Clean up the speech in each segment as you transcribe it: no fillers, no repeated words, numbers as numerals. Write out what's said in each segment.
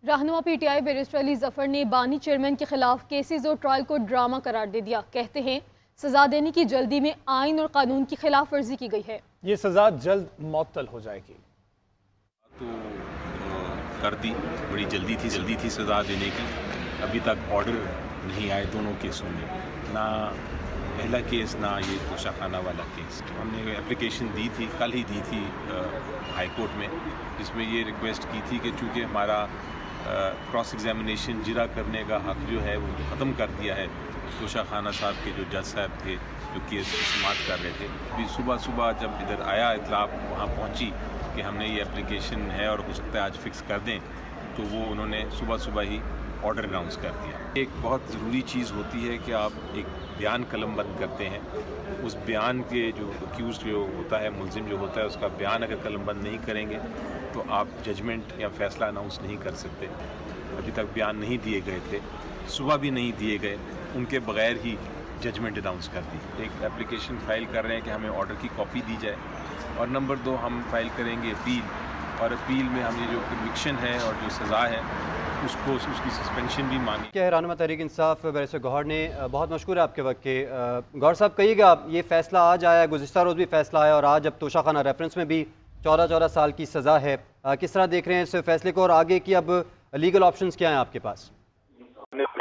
رہنما P T I barrister Ali Zafar نے بانی چیئرمین کے خلاف کیسز اور ٹرائل کو ڈرامہ قرار دے دیا۔ کہتے ہیں سزا دینے کی جلدی میں آئین اور قانون کی خلاف ورزی کی گئی ہے۔ یہ سزا جلد معطل ہو جائے گی۔ تو کر دی، بڑی جلدی تھی سزا دینے کی۔ ابھی تک آرڈر نہیں آئے دونوں کیسوں میں، نہ پہلا کیس نہ یہ توشہ خانہ والا کیس۔ ہم نے اپلیکیشن دی تھی، کل ہی دی تھی ہائی کورٹ میں، جس میں یہ ریکویسٹ کی تھی کہ چونکہ ہمارا کراس ایگزامینیشن جرا کرنے کا حق جو ہے وہ ختم کر دیا ہے توشہ خانہ صاحب کے جو جج صاحب تھے جو کیس سماعت کر رہے تھے۔ ابھی صبح جب ادھر آیا اطلاع وہاں پہنچی کہ ہم نے یہ اپلیکیشن ہے اور ہو سکتا ہے آج فکس کر دیں، تو وہ انہوں نے صبح ہی آرڈر اناؤنس کر دیا۔ ایک بہت ضروری چیز ہوتی ہے کہ آپ ایک بیان قلم بند کرتے ہیں، اس بیان کے جو اکیوزڈ جو ہوتا ہے، ملزم جو ہوتا ہے، اس کا بیان اگر قلم بند نہیں کریں گے تو آپ ججمنٹ یا فیصلہ اناؤنس نہیں کر سکتے۔ ابھی تک بیان نہیں دیے گئے تھے، صبح بھی نہیں دیے گئے، ان کے بغیر ہی ججمنٹ اناؤنس کر دی۔ ایک اپلیکیشن فائل کر رہے ہیں کہ ہمیں آرڈر کی کاپی دی جائے، اور نمبر 2 ہم فائل کریں گے اپیل، اور اپیل میں ہم یہ جو کنوکشن ہے اور جو سزا ہے اس کی سسپینشن بھی مانی۔ کیا ہے رہنما تحریک انصاف بیرسٹر گوہر نے بہت مشکور ہے آپ کے وقت کے۔ گوہر صاحب کہیے گا، یہ فیصلہ آج آیا ہے، گزشتہ روز بھی فیصلہ آیا، اور آج اب توشہ خانہ ریفرنس میں بھی 14 سال کی سزا ہے، کس طرح دیکھ رہے ہیں اس فیصلے کو، اور آگے کی اب لیگل آپشنز کیا ہیں آپ کے پاس؟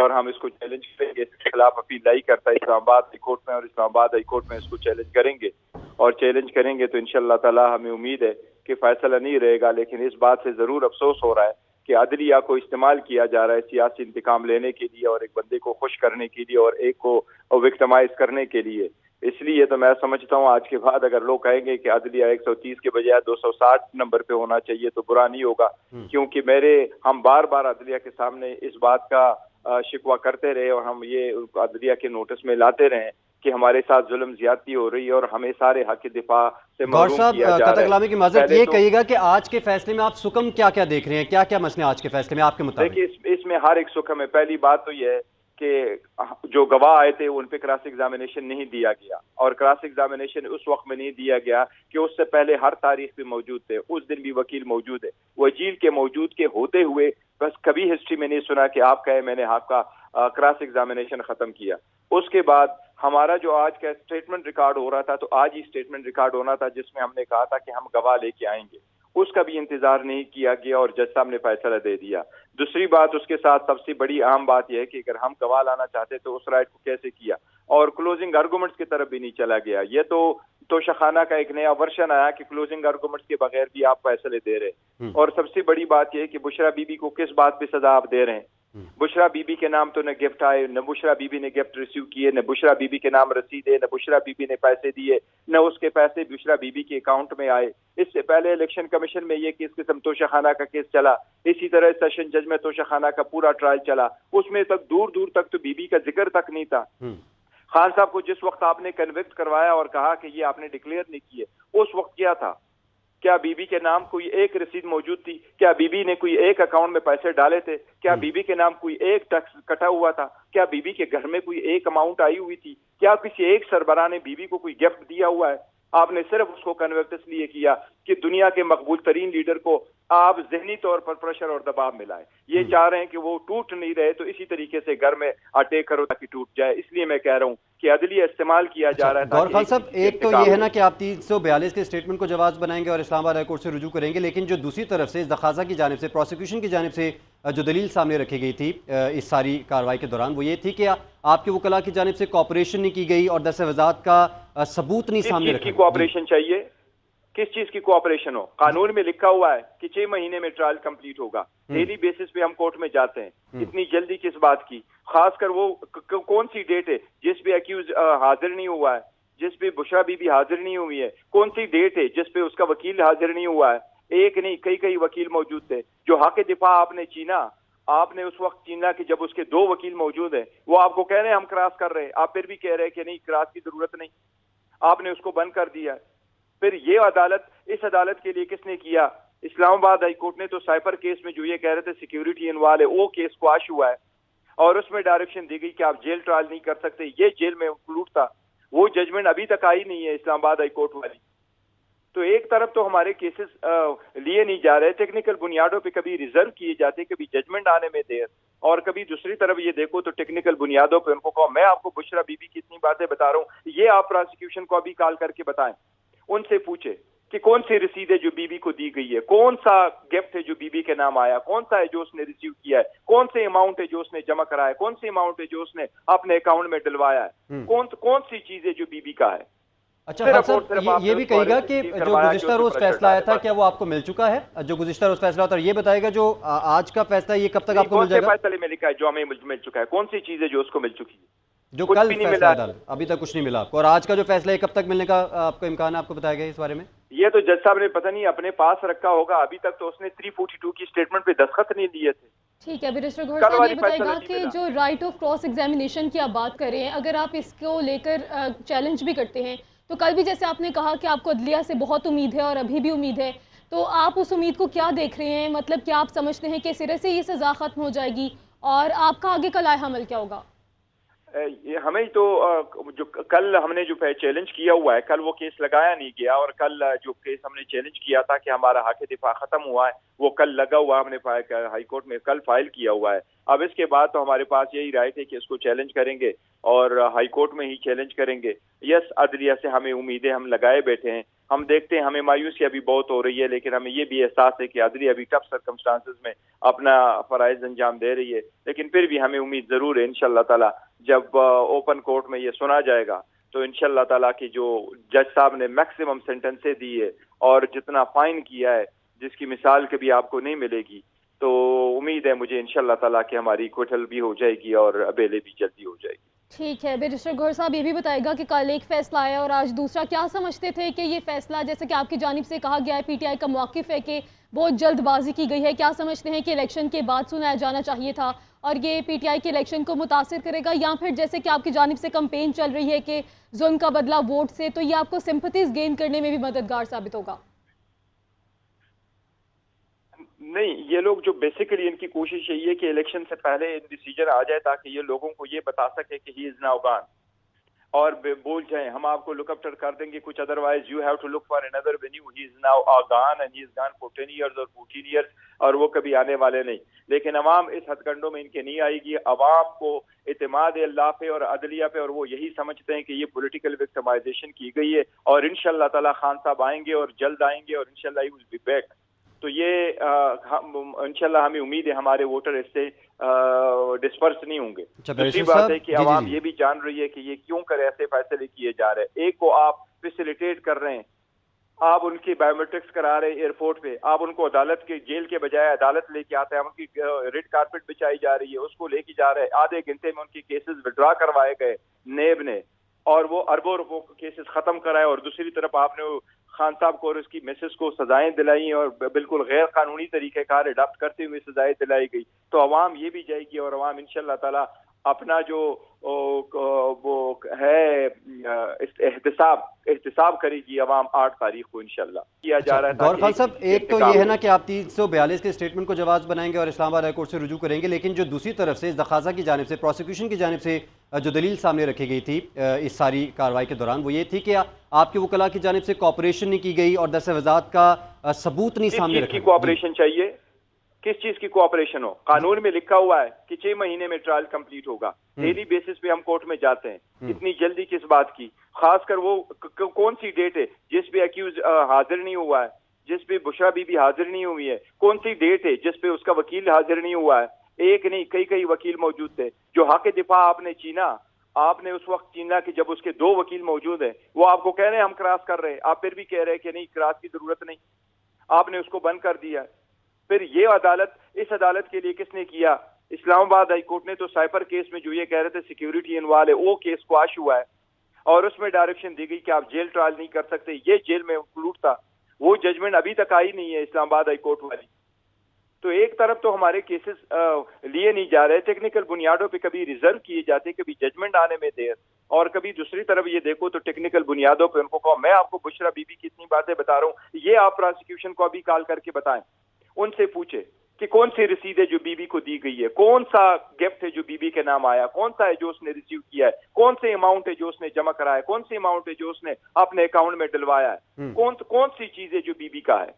اور ہم اس کو چیلنج کریں گے، اس کے خلاف اپیل لائی کرتا ہے اسلام آباد ہائی کورٹ میں، اور اسلام آباد ہائی کورٹ میں اس کو چیلنج کریں گے، اور چیلنج کریں گے تو انشاءاللہ تعالی ہمیں امید ہے کہ فیصلہ نہیں رہے گا۔ لیکن اس بات سے ضرور افسوس ہو رہا ہے کہ عدلیہ کو استعمال کیا جا رہا ہے سیاسی انتقام لینے کے لیے، اور ایک بندے کو خوش کرنے کے لیے، اور ایک کو وکٹمائز کرنے کے لیے۔ اس لیے تو میں سمجھتا ہوں آج کے بعد اگر لوگ کہیں گے کہ عدلیہ 130 کے بجائے 260 نمبر پہ ہونا چاہیے تو برا نہیں ہوگا، کیونکہ ہم بار بار عدلیہ کے سامنے اس بات کا شکوہ کرتے رہے، اور ہم یہ عدلیہ کے نوٹس میں لاتے رہے کہ ہمارے ساتھ ظلم زیادتی ہو رہی ہے اور ہمیں سارے حق دفاع سے محروم کیا جا رہا ہے۔ قطع کلامی کی معذرت، یہ کہیے گا کہ آج کے فیصلے میں آپ سکم کیا دیکھ رہے ہیں، کیا مسئلے آج کے فیصلے میں آپ کے مطابق؟ دیکھیے، اس میں ہر ایک سکم ہے۔ پہلی بات تو یہ ہے کہ جو گواہ آئے تھے ان پہ کراس ایگزامینیشن نہیں دیا گیا، اور کراس ایگزامینیشن اس وقت میں نہیں دیا گیا کہ اس سے پہلے ہر تاریخ پہ موجود تھے، اس دن بھی وکیل موجود ہے۔ وکیل کے موجود کے ہوتے ہوئے بس کبھی ہسٹری میں نہیں سنا کہ آپ کہے میں نے آپ کا کراس ایگزامینیشن ختم کیا۔ اس کے بعد ہمارا جو آج کا اسٹیٹمنٹ ریکارڈ ہو رہا تھا، تو آج ہی اسٹیٹمنٹ ریکارڈ ہونا تھا جس میں ہم نے کہا تھا کہ ہم گواہ لے کے آئیں گے، اس کا بھی انتظار نہیں کیا گیا اور جج صاحب نے فیصلہ دے دیا۔ دوسری بات اس کے ساتھ سب سے بڑی اہم بات یہ ہے کہ اگر ہم گواہ لانا چاہتے تو اس رائٹ کو کیسے کیا، اور کلوزنگ آرگومنٹس کی طرف بھی نہیں چلا گیا۔ یہ تو توشہ خانہ کا ایک نیا ورژن آیا کہ کلوزنگ آرگومنٹس کے بغیر بھی آپ فیصلے دے رہے، اور سب سے بڑی بات یہ ہے کہ بشرا بی بی کو کس بات پہ سزا آپ دے رہے ہیں؟ بشرا بی بی کے نام تو نہ گفٹ آئے، نہ بشرا بی بی نے گفٹ ریسیو کیے، نہ بشرا بی بی کے نام رسید ہے، نہ بشرا بی بی نے پیسے دیے، نہ اس کے پیسے بشرا بی بی کے اکاؤنٹ میں آئے۔ اس سے پہلے الیکشن کمیشن میں یہ کس قسم توشہ خانہ کا کیس چلا، اسی طرح سیشن جج میں توشہ خانہ کا پورا ٹرائل چلا، اس میں تک دور تک تو بی بی کا ذکر تک نہیں تھا۔ خان صاحب کو جس وقت آپ نے کنوکٹ کروایا اور کہا کہ یہ آپ نے ڈکلیئر نہیں کیے، اس وقت کیا تھا؟ کیا بی بی کے نام کوئی ایک رسید موجود تھی؟ کیا بی بی نے کوئی ایک اکاؤنٹ میں پیسے ڈالے تھے؟ کیا بی بی کے نام کوئی ایک ٹیکس کٹا ہوا تھا؟ کیا بی بی کے گھر میں کوئی ایک اماؤنٹ آئی ہوئی تھی؟ کیا کسی ایک سربراہ نے بی بی کو کوئی گفٹ دیا ہوا ہے؟ آپ نے صرف اس کو کنوکٹ اس لیے کیا کہ دنیا کے مقبول ترین لیڈر کو آپ ذہنی طور پر پریشر اور دباؤ ملائیں۔ یہ چاہ رہے ہیں کہ وہ ٹوٹ نہیں رہے، تو اسی طریقے سے گھر میں اٹیک کرو تاکہ ٹوٹ جائے۔ اس لیے میں کہہ رہا ہوں کہ عدلیہ استعمال کیا جا رہا ہے۔ گوہر خان صاحب، ایک تو یہ ہے نا کہ آپ 342 کے اسٹیٹمنٹ کو جواز بنائیں گے اور اسلام آباد ہائی کورٹ سے رجوع کریں گے، لیکن جو دوسری طرف سے دخازہ کی جانب سے، پروسیکیوشن کی جانب سے جو دلیل سامنے رکھی گئی تھی اس ساری کارروائی کے دوران، وہ یہ تھی کہ آپ کے وکلاء کی جانب سے کوآپریشن نہیں کی گئی اور دستاویزات کا ثبوت نہیں سامنے رکھا۔ کس چیز کی کوآپریشن چاہیے؟ کس چیز کی کوآپریشن ہو؟ قانون میں لکھا ہوا ہے کہ 6 مہینے میں ٹرائل کمپلیٹ ہوگا، ڈیلی بیسس پہ ہم کورٹ میں جاتے ہیں، اتنی جلدی کس بات کی؟ خاص کر وہ کون سی ڈیٹ ہے جس پہ ایکیوز حاضر نہیں ہوا ہے، جس پہ بشرا بی بی حاضر نہیں ہوئی ہے؟ کون سی ڈیٹ ہے جس پہ اس کا وکیل حاضر نہیں ہوا ہے؟ ایک نہیں، کئی وکیل موجود تھے۔ جو حق دفاع آپ نے چینا، آپ نے اس وقت چینا کہ جب اس کے 2 وکیل موجود ہیں، وہ آپ کو کہہ رہے ہیں ہم کراس کر رہے ہیں، آپ پھر بھی کہہ رہے ہیں کہ نہیں کراس کی ضرورت نہیں، آپ نے اس کو بند کر دیا۔ پھر یہ عدالت، اس عدالت کے لیے کس نے کیا؟ اسلام آباد ہائی کورٹ نے تو سائفر کیس میں جو یہ کہہ رہے تھے سیکیورٹی انوالو ہے، وہ کیس کوائش ہوا ہے، اور اس میں ڈائریکشن دی گئی کہ آپ جیل ٹرائل نہیں کر سکتے، یہ جیل میں انکلوڈ تھا۔ وہ ججمنٹ ابھی تک آئی نہیں ہے اسلام آباد ہائی کورٹ والی۔ تو ایک طرف تو ہمارے کیسز لیے نہیں جا رہے، ٹیکنیکل بنیادوں پہ کبھی ریزرو کیے جاتے، کبھی ججمنٹ آنے میں دیر، اور کبھی دوسری طرف یہ دیکھو تو ٹیکنیکل بنیادوں پہ ان کو کہو، میں آپ کو بشرا بی بی کی اتنی باتیں بتا رہا ہوں، یہ آپ پراسیکیوشن کو ابھی کال کر کے بتائیں، ان سے پوچھے کہ کون سی رسید ہے جو بی بی کو دی گئی ہے، کون سا گفٹ ہے جو بی بی کے نام آیا، کون سا ہے جو اس نے ریسیو کیا ہے، کون سے اماؤنٹ ہے جو اس نے جمع کرایا ہے، کون سی اماؤنٹ ہے جو اس نے اپنے اکاؤنٹ میں ڈلوایا ہے، کون سی چیز ہے جو بی بی کا ہے۔ اچھا خان صاحب، یہ بھی کہے گا کہ جو گزشتہ روز فیصلہ آیا تھا کیا وہ آپ کو مل چکا ہے؟ جو گزشتہ روز فیصلہ ہوتا ہے، یہ بتائے گا جو آج کا فیصلہ یہ کب تک آپ کو مل جائے گا؟ کون سے فیصلے میں لکھا ہے جو ہمیں مل چکا ہے؟ کون سی چیز ہے جو اس کو مل چکی ہے؟ جو کل فیصلہ ڈال ابھی تک کچھ نہیں ملا آپ کو، اور آج کا جو فیصلہ ہے کب تک ملنے کا آپ کو امکان ہے، آپ کو بتایا گیا اس بارے میں؟ یہ تو جج صاحب نے پتہ نہیں اپنے پاس رکھا ہوگا، ابھی تک تو اس نے 342 کی اسٹیٹمنٹ پہ دستخط نہیں دیے تھے۔ ٹھیک ہے بیرسٹر گوہر صاحب، یہ بتائے گا کہ جو رائٹ آف کراس ایگزامینیشن کی آپ بات کر رہے ہیں، اگر آپ اس کو لے کر چیلنج بھی کرتے ہیں تو کل بھی جیسے آپ نے کہا کہ آپ کو عدلیہ سے بہت امید ہے اور ابھی بھی امید ہے، تو آپ اس امید کو کیا دیکھ رہے ہیں؟ مطلب کیا آپ سمجھتے ہیں کہ سرے سے یہ سزا ختم ہو جائے گی، اور آپ کا آگے کا لائحہ عمل کیا ہوگا؟ ہمیں تو جو کل ہم نے جو چیلنج کیا ہوا ہے، کل وہ کیس لگایا نہیں گیا، اور کل جو کیس ہم نے چیلنج کیا تھا کہ ہمارا حق دفاع ختم ہوا ہے، وہ کل لگا ہوا، ہم نے ہائی کورٹ میں کل فائل کیا ہوا ہے۔ اب اس کے بعد تو ہمارے پاس یہی رائٹ ہے کہ اس کو چیلنج کریں گے اور ہائی کورٹ میں ہی چیلنج کریں گے۔ یس، عدلیہ سے ہمیں امیدیں ہم لگائے بیٹھے ہیں، ہم دیکھتے ہیں، ہمیں مایوسی ابھی بہت ہو رہی ہے، لیکن ہمیں یہ بھی احساس ہے کہ عدلیہ ابھی ٹف سرکمسٹانسز میں اپنا فرائض انجام دے رہی ہے، لیکن پھر بھی ہمیں امید ضرور ہے انشاءاللہ تعالی جب اوپن کورٹ میں یہ سنا جائے گا تو انشاءاللہ تعالی کی جو جج صاحب نے میکسیمم سینٹنسیں دی ہے اور جتنا فائن کیا ہے جس کی مثال کبھی آپ کو نہیں ملے گی، تو امید ہے مجھے انشاءاللہ تعالی کہ ہماری کوٹل بھی ہو جائے گی اور ابیلے بھی جلدی ہو جائے گی۔ ٹھیک ہے بیرسٹر گوہر صاحب، یہ بھی بتائے گا کہ کل ایک فیصلہ آیا اور آج دوسرا، کیا سمجھتے تھے کہ یہ فیصلہ، جیسے کہ آپ کی جانب سے کہا گیا ہے، پی ٹی آئی کا موقف ہے کہ بہت جلد بازی کی گئی ہے، کیا سمجھتے ہیں کہ الیکشن کے بعد سنایا جانا چاہیے تھا، اور یہ پی ٹی آئی کے الیکشن کو متاثر کرے گا، یا پھر جیسے کہ آپ کی جانب سے کمپین چل رہی ہے کہ ظلم کا بدلہ ووٹ سے، تو یہ آپ کو سمپتھیز گین کرنے میں بھی مددگار ثابت ہوگا؟ نہیں، یہ لوگ جو بیسیکلی ان کی کوشش یہی ہے کہ الیکشن سے پہلے ڈیسیجن آ جائے تاکہ یہ لوگوں کو یہ بتا سکے کہ ہی از ناؤ گان، اور بول جائیں ہم آپ کو لک اپ کر دیں گے کچھ، otherwise you have to look for another venue, he is now gone and he is gone for 10 years اور 14 years، اور وہ کبھی آنے والے نہیں۔ لیکن عوام اس ہتھ کنڈوں میں ان کے نہیں آئے گی، عوام کو اعتماد اللہ پہ اور عدلیہ پہ، اور وہ یہی سمجھتے ہیں کہ یہ پولیٹیکل وکٹمائزیشن کی گئی ہے، اور انشاءاللہ تعالی خان صاحب آئیں گے اور جلد آئیں گے، اور انشاءاللہ he will be back۔ تو یہ انشاءاللہ ہمیں امید ہے ہمارے ووٹر اس سے ڈسپرس نہیں ہوں گے۔ دوسری بات ہے کہ عوام یہ بھی جان رہی ہے کہ یہ کیوں کر ایسے فیصلے کیے جا رہے ہیں۔ ایک کو آپ فیسیلیٹیٹ کر رہے ہیں، آپ ان کی بایومیٹرکس کرا رہے ہیں ایئرپورٹ پہ، آپ ان کو عدالت کے جیل کے بجائے عدالت لے کے آتے ہیں، ان کی ریڈ کارپٹ بچائی جا رہی ہے، اس کو لے کے جا رہے ہیں، آدھے گھنٹے میں ان کی کیسز وڈرا کروائے گئے نیب نے، اور وہ اربوں روپوں کیسز ختم کرائے، اور دوسری طرف آپ نے خان صاحب کو اور اس کی مسز کو سزائیں دلائی اور بالکل غیر قانونی طریقہ کار اڈاپٹ کرتے ہوئے سزائیں دلائی گئی، تو عوام یہ بھی جائے گی، اور عوام انشاءاللہ تعالی اپنا جو وہ ہے احتساب کرے گی عوام 8 تاریخ کو انشاءاللہ کیا جا رہا ہے۔ گوہر خان صاحب، ایک تو یہ ہے نا کہ آپ 342 کے اسٹیٹمنٹ کو جواز بنائیں گے اور اسلام آباد ہائی کورٹ سے رجوع کریں گے، لیکن جو دوسری طرف سے دخازہ کی جانب سے، پروسیکیوشن کی جانب سے جو دلیل سامنے رکھی گئی تھی اس ساری کارروائی کے دوران، وہ یہ تھی کہ آپ کے وکلاء کی جانب سے کوآپریشن نہیں کی گئی اور دستاویزات کا ثبوت نہیں سامنے رکھا گیا۔ کس چیز کی کوآپریشن چاہیے؟ کس چیز کی کوآپریشن ہو؟ قانون میں لکھا ہوا ہے کہ 6 مہینے میں ٹرائل کمپلیٹ ہوگا، ڈیلی بیسس پہ ہم کورٹ میں جاتے ہیں، اتنی جلدی کس بات کی؟ خاص کر وہ کون سی ڈیٹ ہے جس پہ ایکیوز حاضر نہیں ہوا ہے، جس پہ بشرا بی بی حاضر نہیں ہوئی ہے؟ کون سی ڈیٹ ہے جس پہ اس کا وکیل حاضر نہیں ہوا ہے؟ ایک نہیں، کئی وکیل موجود تھے۔ جو حق دفاع آپ نے چینا، آپ نے اس وقت چینا کہ جب اس کے 2 وکیل موجود ہیں، وہ آپ کو کہہ رہے ہیں ہم کراس کر رہے ہیں، آپ پھر بھی کہہ رہے ہیں کہ نہیں کراس کی ضرورت نہیں، آپ نے اس کو بند کر دیا۔ پھر یہ عدالت، اس عدالت کے لیے کس نے کیا؟ اسلام آباد ہائی کورٹ نے تو سائپر کیس میں جو یہ کہہ رہے تھے سیکیورٹی انوالو ہے، وہ کیس سکواش ہوا ہے، اور اس میں ڈائریکشن دی گئی کہ آپ جیل ٹرائل نہیں کر سکتے، یہ جیل میں انکلوڈ تھا، وہ ججمنٹ ابھی تک آئی نہیں ہے اسلام آباد ہائی کورٹ والی۔ تو ایک طرف تو ہمارے کیسز لیے نہیں جا رہے، ٹیکنیکل بنیادوں پہ کبھی ریزرو کیے جاتے، کبھی ججمنٹ آنے میں دیر، اور کبھی دوسری طرف یہ دیکھو تو ٹیکنیکل بنیادوں پہ ان کو کہو، میں آپ کو بشرا بی بی کی اتنی باتیں بتا رہا ہوں، یہ آپ پراسیکیوشن کو ابھی کال کر کے بتائیں، ان سے پوچھے کہ کون سی رسید ہے جو بی بی کو دی گئی ہے, کون سا گفٹ ہے جو بی بی کے نام آیا, کون سا ہے جو اس نے ریسیو کیا ہے, کون سے اماؤنٹ ہے جو اس نے جمع کرایا ہے, کون سی اماؤنٹ ہے جو اس نے اپنے اکاؤنٹ میں ڈلوایا ہے, کون سی چیز ہے جو بی بی کا ہے.